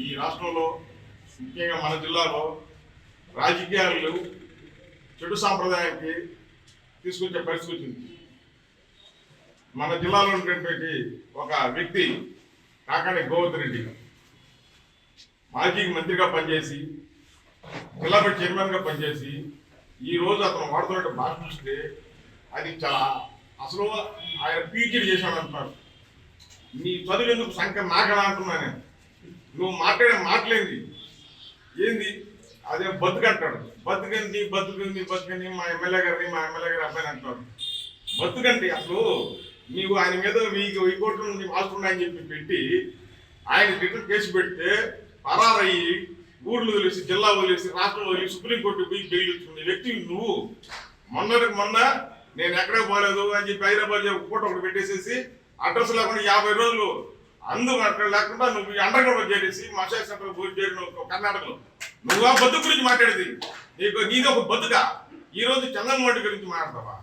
ఈ రాష్ట్రంలో ముఖ్యంగా మన జిల్లాలో రాజకీయాలు చెడు సాంప్రదాయానికి తీసుకొచ్చే పరిస్థితి వచ్చింది. మన జిల్లాలో ఉన్నటువంటి ఒక వ్యక్తి కాకాని గోవర్ధన్ రెడ్డి మాజీ మంత్రిగా పనిచేసి జిల్లా పరిషత్ చైర్మన్గా పనిచేసి ఈ రోజు అతను వాడుతున్న భాష చూస్తే అది చాలా అసలు ఆయన పీహెచ్డీ చేశాడు అంటున్నారు. నీ చదువు ఎందుకు సంఖ్య నాకనా అంటున్నా నేను. నువ్వు మాట్లాడే మాటలేంది ఏంది? అదే బతుకంటాడు. బతుకండి మా ఎమ్మెల్యే గారి అబ్బాయిని అంటాడు. బతుకండి అసలు నీవు ఆయన మీద మీకు 1000 కోట్లు నుంచి ఆస్తున్నాయని చెప్పి పెట్టి ఆయన రిటర్న్ కేసు పెడితే పరారయ్యి ఊర్లు వదిలేసి జిల్లా వదిలేసి రాష్ట్రం వదిలేసి సుప్రీంకోర్టు పోయి బెయిల్ ఇచ్చుకునే వ్యక్తి నువ్వు. మొన్న నేను ఎక్కడే పోలేదు అని చెప్పి హైదరాబాద్ పూట ఒకటి పెట్టేసేసి అడ్రస్ లేకుండా 50 రోజులు అక్కడ లేకుండా నువ్వు అండర్ గ్రౌండ్ చేరేసి మసాజ్ సెంటర్ పోయి చేరిన కర్ణాటకలో నువ్వు ఆ బతుకు గురించి మాట్లాడేది నీది ఒక బతుక. ఈ రోజు చంద్రమోహన్ గురించి మాట్లాడతావా?